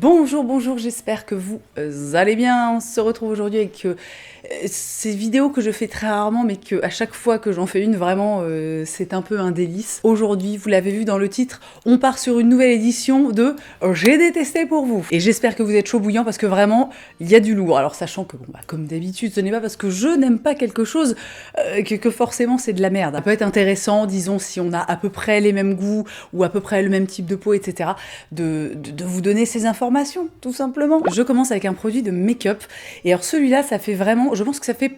Bonjour, bonjour, j'espère que vous allez bien. On se retrouve aujourd'hui avec ces vidéos que je fais très rarement, mais que à chaque fois que j'en fais une, vraiment, c'est un peu un délice. Aujourd'hui, vous l'avez vu dans le titre, on part sur une nouvelle édition de J'ai détesté pour vous. Et j'espère que vous êtes chaud bouillant parce que vraiment, il y a du lourd. Alors sachant que, bon, bah, comme d'habitude, ce n'est pas parce que je n'aime pas quelque chose que forcément c'est de la merde. Ça peut être intéressant, disons, si on a à peu près les mêmes goûts ou à peu près le même type de peau, etc., de vous donner ces informations, tout simplement. Je commence avec un produit de make-up. Et alors celui-là, ça fait vraiment, je pense que ça fait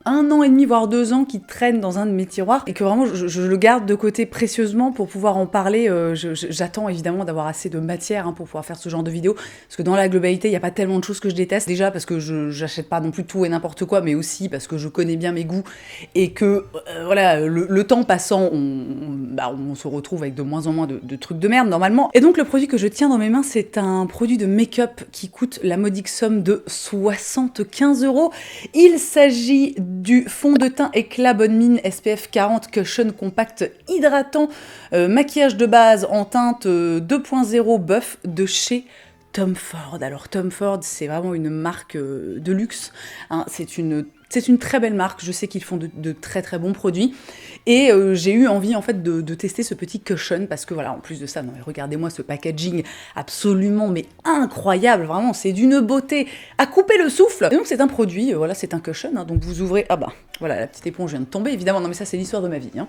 1 an et demi, voire 2 ans qu'il traîne dans un de mes tiroirs et que vraiment je le garde de côté précieusement pour pouvoir en parler. J'attends évidemment d'avoir assez de matière pour pouvoir faire ce genre de vidéo, parce que dans la globalité, il n'y a pas tellement de choses que je déteste. Déjà parce que j'achète pas non plus tout et n'importe quoi, mais aussi parce que je connais bien mes goûts et que voilà, le temps passant, on se retrouve avec de moins en moins de trucs de merde normalement. Et donc le produit que je tiens dans mes mains, c'est un produit de make-up qui coûte la modique somme de 75 €. Il s'agit du fond de teint éclat bonne mine SPF 40 Cushion Compact hydratant maquillage de base en teinte 2.0 buff de chez Tom Ford. Alors Tom Ford, c'est vraiment une marque de luxe, hein. C'est une très belle marque, je sais qu'ils font de très très bons produits, et j'ai eu envie en fait de tester ce petit cushion, parce que voilà, en plus de ça, non mais regardez-moi ce packaging absolument mais incroyable, vraiment c'est d'une beauté à couper le souffle. Et donc c'est un produit, voilà, c'est un cushion, hein, donc vous ouvrez, ah bah voilà, la petite éponge vient de tomber, évidemment, non mais ça c'est l'histoire de ma vie, hein.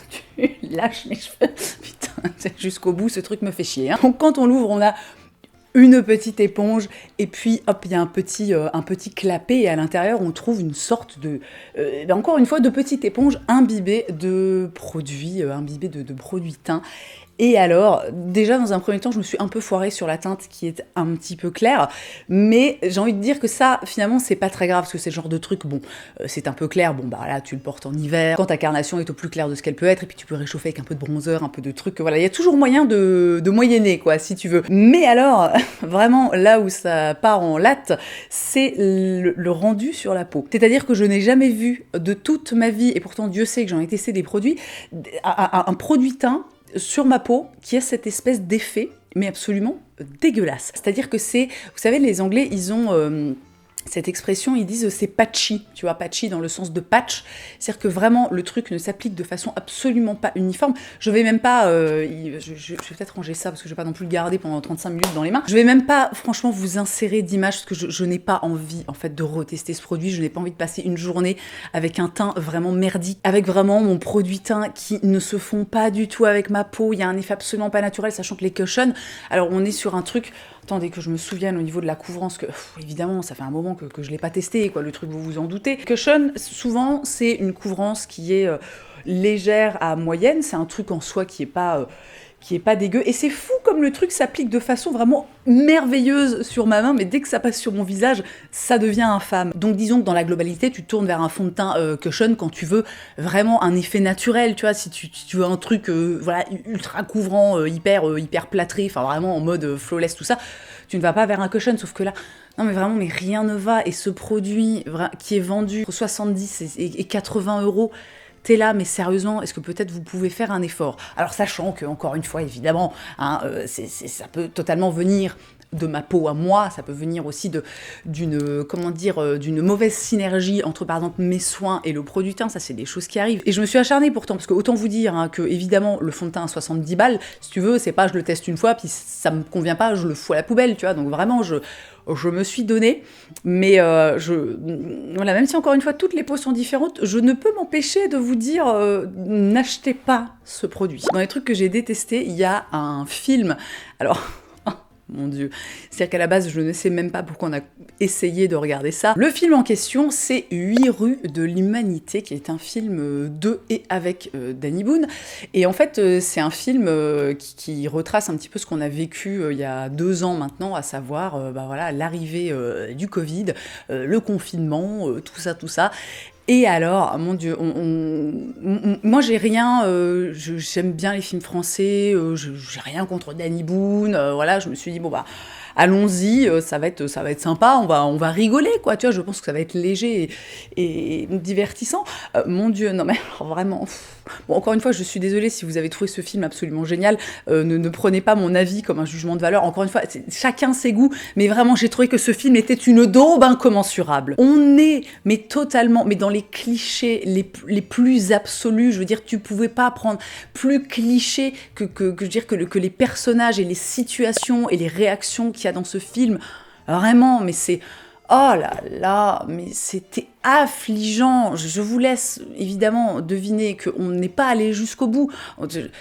Tu lâches mes cheveux, putain, jusqu'au bout ce truc me fait chier, hein. Donc quand on l'ouvre, on a une petite éponge, et puis hop, il y a un petit clapet, et à l'intérieur on trouve une sorte de, encore une fois, de petite éponge imbibée de produits, imbibée de produits teints. Et alors, déjà dans un premier temps, je me suis un peu foirée sur la teinte qui est un petit peu claire, mais j'ai envie de dire que ça, finalement, c'est pas très grave, parce que c'est le genre de truc, bon, c'est un peu clair, bon bah là, tu le portes en hiver, quand ta carnation est au plus clair de ce qu'elle peut être, et puis tu peux réchauffer avec un peu de bronzer, un peu de trucs, voilà, il y a toujours moyen de moyenner, quoi, si tu veux. Mais alors, vraiment, là où ça part en latte, c'est le rendu sur la peau. C'est-à-dire que je n'ai jamais vu de toute ma vie, et pourtant Dieu sait que j'en ai testé des produits, un produit teint sur ma peau qui a cette espèce d'effet, mais absolument dégueulasse. C'est-à-dire que c'est, vous savez, les Anglais, ils ont cette expression, ils disent c'est patchy, tu vois, patchy dans le sens de patch, c'est-à-dire que vraiment le truc ne s'applique de façon absolument pas uniforme. Je vais même pas, je vais peut-être ranger ça parce que je vais pas non plus le garder pendant 35 minutes dans les mains. Je vais même pas franchement vous insérer d'images, parce que je n'ai pas envie en fait de retester ce produit, je n'ai pas envie de passer une journée avec un teint vraiment merdique, avec vraiment mon produit teint qui ne se fond pas du tout avec ma peau, il y a un effet absolument pas naturel, sachant que les cushions, alors on est sur un truc, attendez que je me souvienne au niveau de la couvrance, que évidemment ça fait un moment que je l'ai pas testé, quoi, le truc vous vous en doutez. Cushion, souvent c'est une couvrance qui est légère à moyenne, c'est un truc en soi qui est pas dégueu, et c'est fou comme le truc s'applique de façon vraiment merveilleuse sur ma main, mais dès que ça passe sur mon visage, ça devient infâme. Donc disons que dans la globalité, tu tournes vers un fond de teint cushion quand tu veux vraiment un effet naturel, tu vois, si tu veux un truc voilà, ultra couvrant, hyper plâtré, enfin vraiment en mode flawless, tout ça, tu ne vas pas vers un cushion, sauf que là, non mais vraiment, mais rien ne va, et ce produit qui est vendu entre 70 et 80 €, t'es là, mais sérieusement, est-ce que peut-être vous pouvez faire un effort? Alors sachant que, encore une fois, évidemment, hein, ça peut totalement venir de ma peau à moi, ça peut venir aussi d'une mauvaise synergie entre, par exemple, mes soins et le produit teint, ça c'est des choses qui arrivent. Et je me suis acharnée pourtant, parce que autant vous dire hein, que, évidemment, le fond de teint à 70 balles, si tu veux, c'est pas je le teste une fois, puis ça me convient pas, je le fous à la poubelle, tu vois, donc vraiment, je me suis donnée, mais voilà, même si encore une fois toutes les peaux sont différentes, je ne peux m'empêcher de vous dire n'achetez pas ce produit. Dans les trucs que j'ai détestés, il y a un film, alors mon Dieu, c'est-à-dire qu'à la base, je ne sais même pas pourquoi on a essayé de regarder ça. Le film en question, c'est 8 rues de l'humanité, qui est un film de et avec Danny Boone. Et en fait, c'est un film qui retrace un petit peu ce qu'on a vécu il y a 2 ans maintenant, à savoir voilà, l'arrivée du Covid, le confinement, tout ça. Et alors, mon Dieu, moi j'ai rien, j'aime bien les films français, j'ai rien contre Danny Boone, voilà, je me suis dit, bon bah, allons-y, ça va être sympa, on va rigoler, quoi, tu vois, je pense que ça va être léger et divertissant. Mon Dieu, non mais alors, vraiment... Bon, encore une fois, je suis désolée si vous avez trouvé ce film absolument génial, ne prenez pas mon avis comme un jugement de valeur, encore une fois, chacun ses goûts, mais vraiment, j'ai trouvé que ce film était une daube incommensurable. On est, mais totalement, mais dans les clichés les plus absolus, je veux dire, tu pouvais pas prendre plus cliché que les personnages et les situations et les réactions qu'il y a dans ce film, vraiment, mais c'est... Oh là là, mais c'était affligeant. Je vous laisse évidemment deviner qu'on n'est pas allé jusqu'au bout.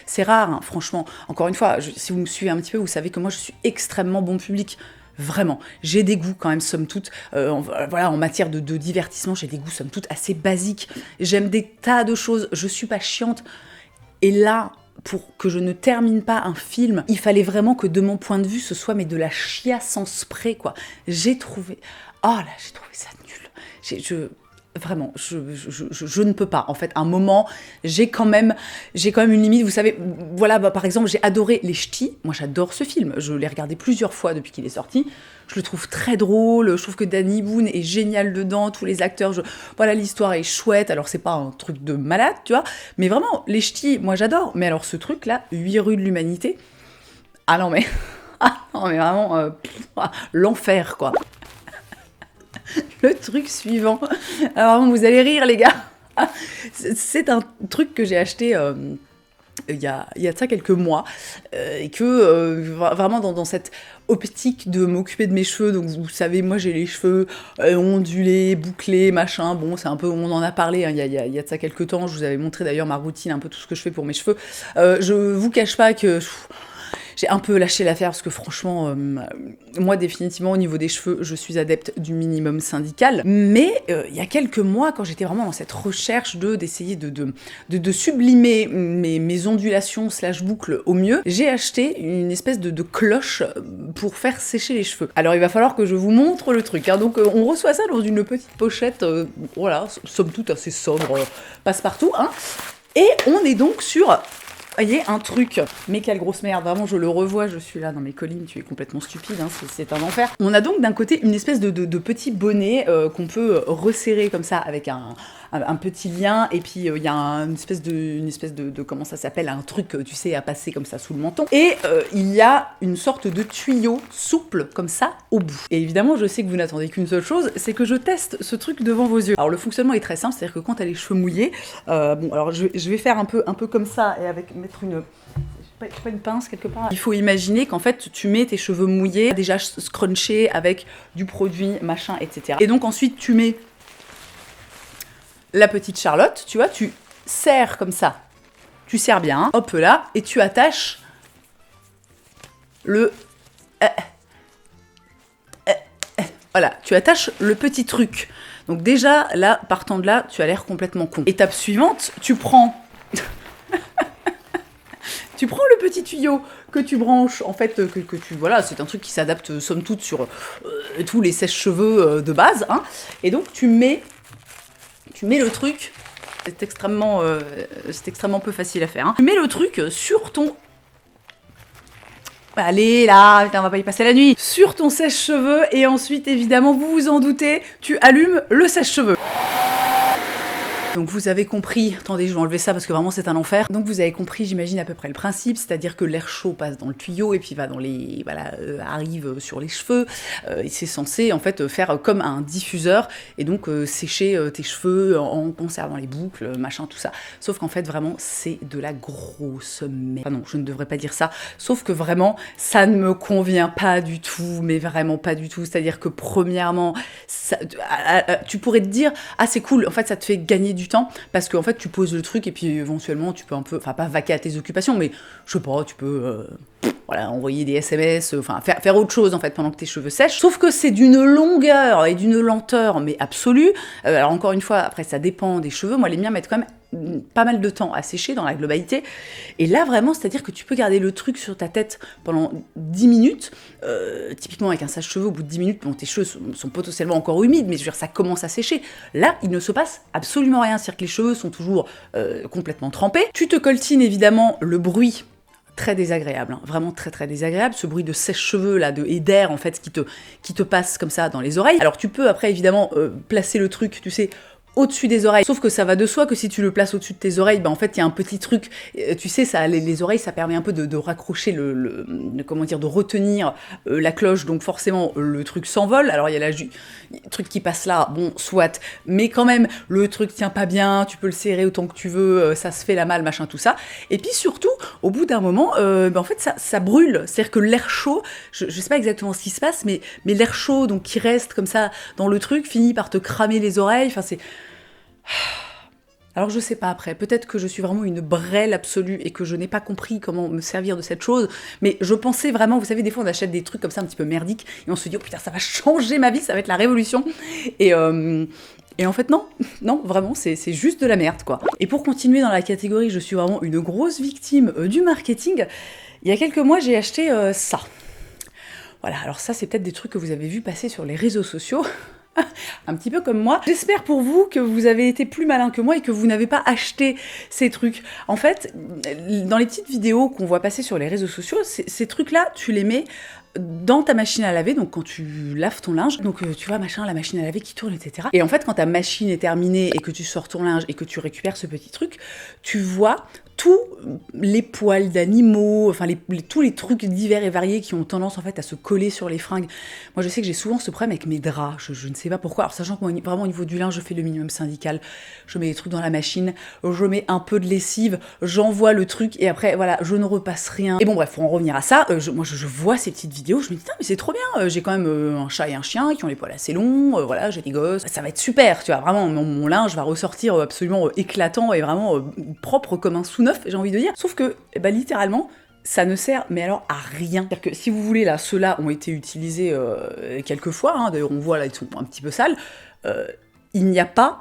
C'est rare, hein, franchement. Encore une fois, si vous me suivez un petit peu, vous savez que moi je suis extrêmement bon public. Vraiment, j'ai des goûts quand même, somme toute, voilà, en matière de divertissement, j'ai des goûts, somme toute, assez basiques. J'aime des tas de choses, je suis pas chiante. Et là, pour que je ne termine pas un film, il fallait vraiment que de mon point de vue, ce soit mais de la chiasse en spray, quoi. J'ai trouvé ça nul. Vraiment, je ne peux pas. En fait, à un moment, j'ai quand même une limite. Vous savez, voilà, par exemple, j'ai adoré Les Ch'tis. Moi, j'adore ce film. Je l'ai regardé plusieurs fois depuis qu'il est sorti. Je le trouve très drôle. Je trouve que Danny Boone est génial dedans. Tous les acteurs, voilà, l'histoire est chouette. Alors, c'est pas un truc de malade, tu vois. Mais vraiment, Les Ch'tis, moi, j'adore. Mais alors, ce truc-là, 8 rues de l'humanité. Ah non, mais... Ah non, mais vraiment... l'enfer, quoi. Le truc suivant. Alors vous allez rire les gars. C'est un truc que j'ai acheté il y a de ça quelques mois et que vraiment dans cette optique de m'occuper de mes cheveux, donc vous savez, moi j'ai les cheveux ondulés, bouclés, machin, bon c'est un peu, on en a parlé hein, il y a de ça quelques temps, je vous avais montré d'ailleurs ma routine, un peu tout ce que je fais pour mes cheveux. Je vous cache pas que... J'ai un peu lâché l'affaire parce que franchement, moi définitivement au niveau des cheveux, je suis adepte du minimum syndical. Mais il y a quelques mois, quand j'étais vraiment dans cette recherche d'essayer de sublimer mes ondulations / boucles au mieux, j'ai acheté une espèce de cloche pour faire sécher les cheveux. Alors il va falloir que je vous montre le truc. Hein. Donc on reçoit ça dans une petite pochette, voilà, somme toute assez sobre, passe-partout. Hein. Et on est donc sur... Voyez, un truc, mais quelle grosse merde, vraiment je le revois, je suis là dans mes collines, tu es complètement stupide, hein, c'est un enfer. On a donc d'un côté une espèce de petit bonnet qu'on peut resserrer comme ça avec un petit lien, et puis il y a une espèce de comment ça s'appelle, un truc, tu sais, à passer comme ça sous le menton. Et il y a une sorte de tuyau souple comme ça au bout. Et évidemment, je sais que vous n'attendez qu'une seule chose, c'est que je teste ce truc devant vos yeux. Alors le fonctionnement est très simple, c'est-à-dire que quand t'as les cheveux mouillés, bon alors je vais faire un peu comme ça et avec mettre une pince quelque part. Il faut imaginer qu'en fait tu mets tes cheveux mouillés déjà scrunchés avec du produit machin etc. Et donc ensuite tu mets la petite Charlotte, tu vois, tu serres comme ça, tu serres bien, hein, hop là, et tu attaches le... voilà, tu attaches le petit truc. Donc déjà, là, partant de là, tu as l'air complètement con. Étape suivante, tu prends... Tu prends le petit tuyau que tu branches, en fait, que tu... Voilà, c'est un truc qui s'adapte, somme toute, sur tous les sèche-cheveux de base, hein, et donc tu mets le truc, c'est extrêmement peu facile à faire. Hein. Tu mets le truc sur ton... Allez là, putain, on va pas y passer la nuit. Sur ton sèche-cheveux et ensuite, évidemment, vous vous en doutez, tu allumes le sèche-cheveux. Donc vous avez compris, attendez je vais enlever ça parce que vraiment c'est un enfer. Donc vous avez compris j'imagine à peu près le principe, c'est-à-dire que l'air chaud passe dans le tuyau et puis va dans les... voilà, arrive sur les cheveux et c'est censé en fait faire comme un diffuseur et donc sécher tes cheveux en conservant les boucles, machin tout ça. Sauf qu'en fait vraiment c'est de la grosse merde. Enfin non, je ne devrais pas dire ça, sauf que vraiment ça ne me convient pas du tout, mais vraiment pas du tout. C'est-à-dire que premièrement, ça, tu pourrais te dire ah c'est cool, en fait ça te fait gagner du temps parce qu'en fait tu poses le truc et puis éventuellement tu peux un peu, enfin pas vaquer à tes occupations mais je sais pas, tu peux voilà, envoyer des SMS, enfin faire autre chose en fait pendant que tes cheveux sèchent, sauf que c'est d'une longueur et d'une lenteur mais absolue. Alors encore une fois, après ça dépend des cheveux, moi les miens mettent quand même pas mal de temps à sécher dans la globalité, et là vraiment c'est à dire que tu peux garder le truc sur ta tête pendant 10 minutes, typiquement avec un sèche-cheveux au bout de 10 minutes, bon, tes cheveux sont potentiellement encore humides mais je veux dire ça commence à sécher, là il ne se passe absolument rien, c'est-à-dire que les cheveux sont toujours complètement trempés, tu te coltines évidemment le bruit très désagréable, hein, vraiment très très désagréable, ce bruit de sèche-cheveux là, et d'air en fait qui te passe comme ça dans les oreilles. Alors tu peux après évidemment placer le truc, tu sais, au-dessus des oreilles. Sauf que ça va de soi que si tu le places au-dessus de tes oreilles, bah en fait, il y a un petit truc, tu sais, ça, les oreilles, ça permet un peu de raccrocher comment dire, de retenir la cloche, donc forcément, le truc s'envole. Alors, il y a le truc qui passe là, bon, soit, mais quand même, le truc tient pas bien, tu peux le serrer autant que tu veux, ça se fait la malle, machin, tout ça. Et puis surtout, au bout d'un moment, bah en fait, ça brûle. C'est-à-dire que l'air chaud, je sais pas exactement ce qui se passe, mais l'air chaud, donc qui reste comme ça dans le truc, finit par te cramer les oreilles, enfin, c'est... Alors je sais pas après, peut-être que je suis vraiment une brêle absolue et que je n'ai pas compris comment me servir de cette chose, mais je pensais vraiment, vous savez, des fois on achète des trucs comme ça un petit peu merdiques et on se dit oh putain ça va changer ma vie, ça va être la révolution et en fait non, non vraiment c'est juste de la merde quoi. Et pour continuer dans la catégorie je suis vraiment une grosse victime du marketing, il y a quelques mois j'ai acheté ça. Voilà, alors ça c'est peut-être des trucs que vous avez vu passer sur les réseaux sociaux. Un petit peu comme moi. J'espère pour vous que vous avez été plus malin que moi et que vous n'avez pas acheté ces trucs. En fait, dans les petites vidéos qu'on voit passer sur les réseaux sociaux, ces trucs-là, tu les mets dans ta machine à laver, donc quand tu laves ton linge, donc tu vois, machin, la machine à laver qui tourne, etc. Et en fait, quand ta machine est terminée et que tu sors ton linge et que tu récupères ce petit truc, tu vois tous les poils d'animaux, enfin tous les trucs divers et variés qui ont tendance en fait à se coller sur les fringues. Moi je sais que j'ai souvent ce problème avec mes draps, je ne sais pas pourquoi, alors sachant que moi vraiment au niveau du linge je fais le minimum syndical, je mets les trucs dans la machine, je mets un peu de lessive, j'envoie le truc et après voilà, je ne repasse rien. Et bon bref, pour en revenir à ça, moi je vois ces petites vidéos, je me dis mais c'est trop bien, j'ai quand même un chat et un chien qui ont les poils assez longs, voilà, j'ai des gosses, ça va être super, tu vois, vraiment mon linge va ressortir absolument éclatant et vraiment propre comme un sous neuf, j'ai envie de dire. Sauf que, bah, littéralement, ça ne sert, mais alors à rien. C'est-à-dire que si vous voulez, là, ceux-là ont été utilisés quelques fois, hein, d'ailleurs on voit là, ils sont un petit peu sales, il n'y a pas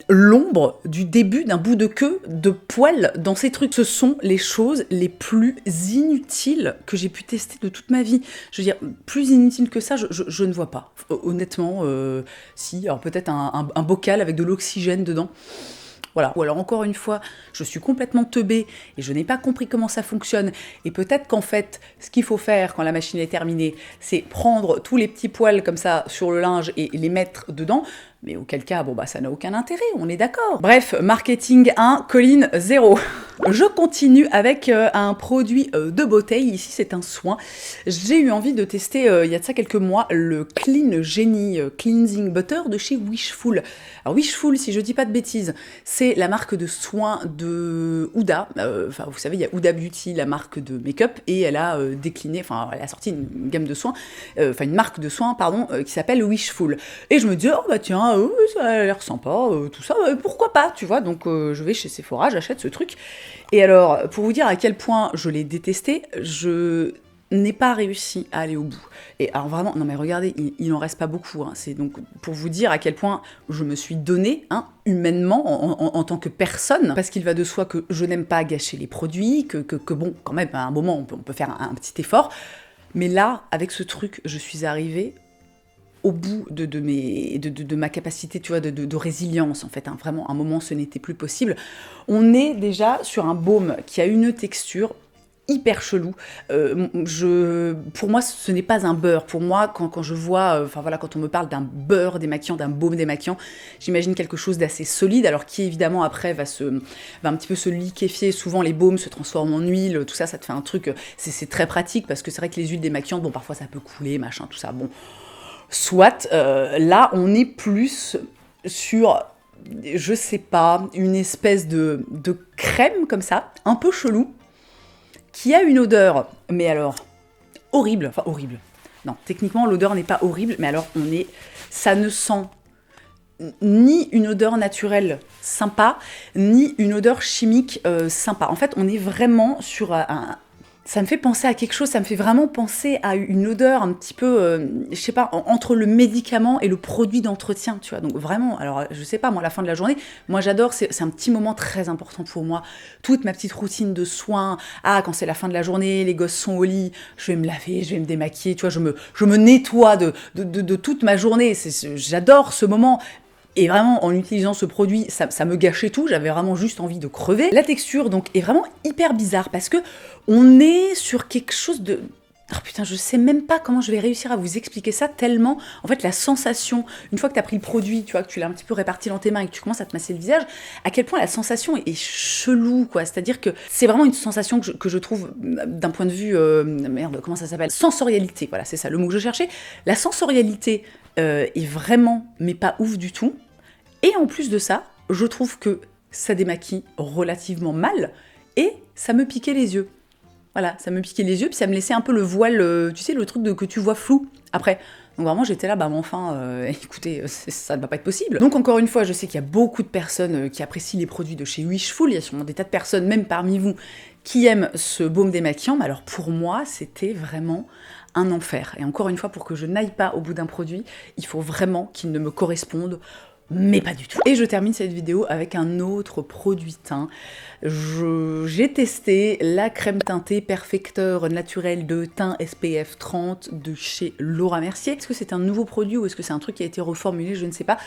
l'ombre du début d'un bout de queue de poil dans ces trucs. Ce sont les choses les plus inutiles que j'ai pu tester de toute ma vie. Je veux dire, plus inutile que ça, je ne vois pas. Honnêtement, si, alors peut-être un bocal avec de l'oxygène dedans. Voilà. Ou alors encore une fois, je suis complètement teubée et je n'ai pas compris comment ça fonctionne. Et peut-être qu'en fait, ce qu'il faut faire quand la machine est terminée, c'est prendre tous les petits poils comme ça sur le linge et les mettre dedans. Mais auquel cas, bon bah ça n'a aucun intérêt, on est d'accord. Bref, marketing 1, Colline 0. Je continue avec un produit de beauté, ici c'est un soin. J'ai eu envie de tester, il y a de ça quelques mois, le Clean Genie Cleansing Butter de chez Wishful. Alors Wishful, si je dis pas de bêtises, c'est la marque de soins de Huda. Enfin, vous savez, il y a Huda Beauty, la marque de make-up, et elle a décliné, enfin, elle a sorti une gamme de soins, enfin une marque de soins, pardon, qui s'appelle Wishful. Et je me dis, oh bah tiens, ça a l'air sympa, tout ça, pourquoi pas, tu vois. Donc je vais chez Sephora, j'achète ce truc. Et alors, pour vous dire à quel point je l'ai détesté, je n'ai pas réussi à aller au bout. Et alors vraiment, non mais regardez, il n'en reste pas beaucoup. Hein. C'est donc pour vous dire à quel point je me suis donnée, hein, humainement, en tant que personne, parce qu'il va de soi que je n'aime pas gâcher les produits, que bon, quand même, à un moment, on peut faire un petit effort. Mais là, avec ce truc, je suis arrivée au bout de ma capacité, tu vois, de résilience, en fait. Hein. Vraiment, à un moment, ce n'était plus possible. On est déjà sur un baume qui a une texture hyper chelou. Pour moi, ce n'est pas un beurre. Pour moi, quand je vois, enfin voilà, quand on me parle d'un beurre démaquillant, d'un baume démaquillant, j'imagine quelque chose d'assez solide, alors qui évidemment après va un petit peu se liquéfier. Souvent, les baumes se transforment en huile, tout ça, ça te fait un truc. C'est très pratique parce que c'est vrai que les huiles démaquillantes, bon, parfois ça peut couler, machin, tout ça. Bon, soit là, on est plus sur, je sais pas, une espèce de crème comme ça, un peu chelou, qui a une odeur, mais alors, horrible, enfin horrible. Non, techniquement, l'odeur n'est pas horrible, mais alors, ça ne sent ni une odeur naturelle sympa, ni une odeur chimique sympa. En fait, on est vraiment sur ça me fait penser à quelque chose, ça me fait vraiment penser à une odeur un petit peu, je sais pas, entre le médicament et le produit d'entretien, tu vois. Donc vraiment, alors je sais pas, moi, à la fin de la journée, moi j'adore, c'est un petit moment très important pour moi. Toute ma petite routine de soins, quand c'est la fin de la journée, les gosses sont au lit, je vais me laver, je vais me démaquiller, tu vois, je me nettoie de toute ma journée. J'adore ce moment. Et vraiment, en utilisant ce produit, ça me gâchait tout, j'avais vraiment juste envie de crever. La texture, donc, est vraiment hyper bizarre, parce que on est sur quelque chose de... Oh putain, je sais même pas comment je vais réussir à vous expliquer ça, tellement, en fait, la sensation, une fois que tu as pris le produit, tu vois, que tu l'as un petit peu réparti dans tes mains et que tu commences à te masser le visage, à quel point la sensation est chelou, quoi. C'est-à-dire que c'est vraiment une sensation que je trouve, d'un point de vue, merde, comment ça s'appelle ? Sensorialité, voilà, c'est ça le mot que je cherchais. La sensorialité est vraiment, mais pas ouf du tout. Et en plus de ça, je trouve que ça démaquille relativement mal et ça me piquait les yeux. Voilà, ça me piquait les yeux, puis ça me laissait un peu le voile, tu sais, le truc que tu vois flou après. Donc vraiment, j'étais là, bah mais enfin, écoutez, ça ne va pas être possible. Donc encore une fois, je sais qu'il y a beaucoup de personnes qui apprécient les produits de chez Wishful, il y a sûrement des tas de personnes, même parmi vous, qui aiment ce baume démaquillant, mais alors pour moi, c'était vraiment un enfer. Et encore une fois, pour que je n'aille pas au bout d'un produit, il faut vraiment qu'il ne me corresponde mais pas du tout. Et je termine cette vidéo avec un autre produit teint. J'ai testé la crème teintée Perfecteur naturel de teint SPF 30 de chez Laura Mercier. Est-ce que c'est un nouveau produit ou est-ce que c'est un truc qui a été reformulé? Je ne sais pas.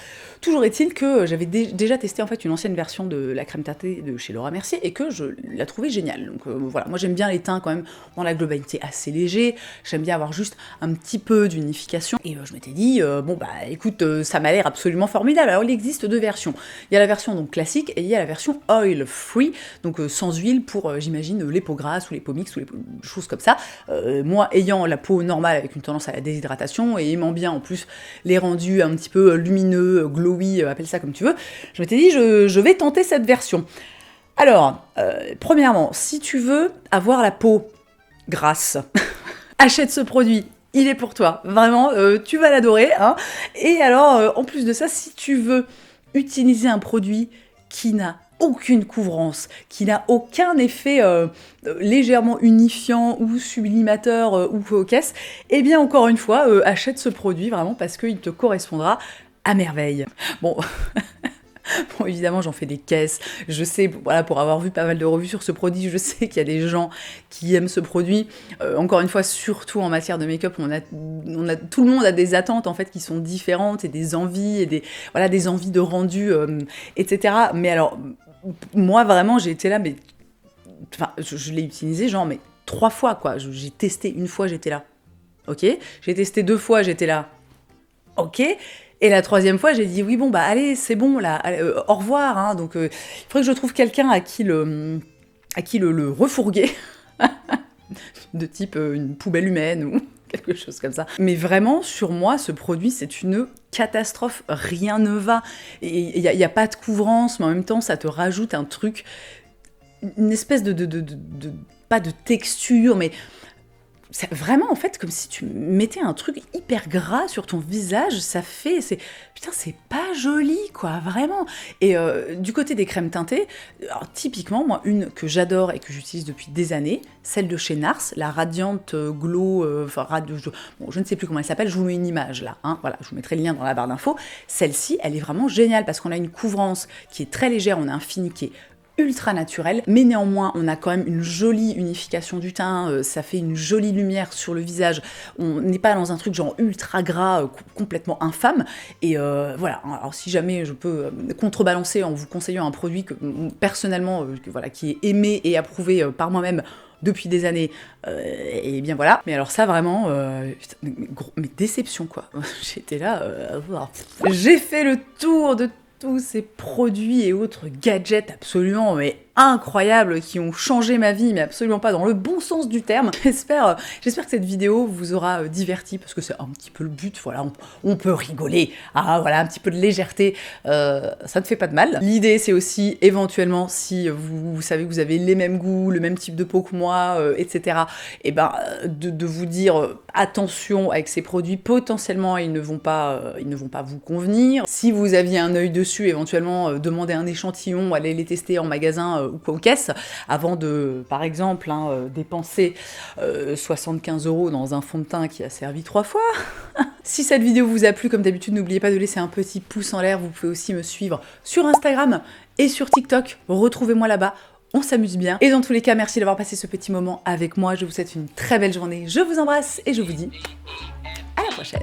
Toujours est-il que j'avais déjà testé en fait une ancienne version de la crème teintée de chez Laura Mercier et que je la trouvais géniale. Donc voilà, moi j'aime bien les teints quand même dans la globalité assez léger. J'aime bien avoir juste un petit peu d'unification. Et je m'étais dit, bon bah écoute, ça m'a l'air absolument formidable. Alors il existe deux versions. Il y a la version donc classique et il y a la version oil free, donc sans huile pour, j'imagine, les peaux grasses ou les peaux mixtes ou les choses comme ça. Moi, ayant la peau normale avec une tendance à la déshydratation et aimant bien en plus les rendus un petit peu lumineux, glowy, appelle ça comme tu veux, je m'étais dit je vais tenter cette version. Alors, premièrement, si tu veux avoir la peau grasse, achète ce produit. Il est pour toi, vraiment, tu vas l'adorer, hein. Et alors, en plus de ça, si tu veux utiliser un produit qui n'a aucune couvrance, qui n'a aucun effet légèrement unifiant ou sublimateur ou cocasse, eh bien encore une fois, achète ce produit vraiment parce qu'il te correspondra à merveille. Bon... Bon, évidemment, j'en fais des caisses. Je sais, voilà, pour avoir vu pas mal de revues sur ce produit, je sais qu'il y a des gens qui aiment ce produit. Encore une fois, surtout en matière de make-up, tout le monde a des attentes en fait qui sont différentes et des envies et des envies de rendu, etc. Mais alors, moi vraiment, j'ai été là, mais enfin, je l'ai utilisé genre mais 3 fois quoi. J'ai testé une fois, j'étais là. Ok. J'ai testé 2 fois, j'étais là. Ok. Et la 3e fois, j'ai dit oui, bon, bah allez, c'est bon, là, allez, au revoir. Hein. Donc, il faudrait que je trouve quelqu'un à qui le refourguer, de type une poubelle humaine ou quelque chose comme ça. Mais vraiment, sur moi, ce produit, c'est une catastrophe. Rien ne va. Et il n'y a pas de couvrance, mais en même temps, ça te rajoute un truc, une espèce pas de texture, mais... C'est vraiment en fait comme si tu mettais un truc hyper gras sur ton visage, putain c'est pas joli quoi, vraiment. Et du côté des crèmes teintées, alors, typiquement moi une que j'adore et que j'utilise depuis des années, celle de chez Nars, la Radiant Glow, je ne sais plus comment elle s'appelle, je vous mets une image là, hein, voilà, je vous mettrai le lien dans la barre d'infos. Celle-ci elle est vraiment géniale parce qu'on a une couvrance qui est très légère, on a un fini qui est ultra naturel, mais néanmoins on a quand même une jolie unification du teint, ça fait une jolie lumière sur le visage, on n'est pas dans un truc genre ultra gras, complètement infâme, et voilà, alors si jamais je peux contrebalancer en vous conseillant un produit que personnellement, qui est aimé et approuvé par moi-même depuis des années, et bien voilà. Mais alors ça vraiment, mais déception quoi, j'étais là, j'ai fait le tour de tous ces produits et autres gadgets absolument mais incroyables qui ont changé ma vie, mais absolument pas dans le bon sens du terme. J'espère que cette vidéo vous aura diverti, parce que c'est un petit peu le but, voilà, on peut rigoler, voilà, un petit peu de légèreté, ça ne fait pas de mal. L'idée, c'est aussi, éventuellement, si vous savez que vous avez les mêmes goûts, le même type de peau que moi, etc., et ben, de vous dire, attention avec ces produits, potentiellement, ils ne vont pas vous convenir. Si vous aviez un œil dessus, éventuellement, demandez un échantillon, allez les tester en magasin, ou quoi aux caisses, avant de, par exemple, dépenser 75 € dans un fond de teint qui a servi 3 fois. Si cette vidéo vous a plu, comme d'habitude, n'oubliez pas de laisser un petit pouce en l'air. Vous pouvez aussi me suivre sur Instagram et sur TikTok. Retrouvez-moi là-bas. On s'amuse bien. Et dans tous les cas, merci d'avoir passé ce petit moment avec moi. Je vous souhaite une très belle journée. Je vous embrasse et je vous dis à la prochaine.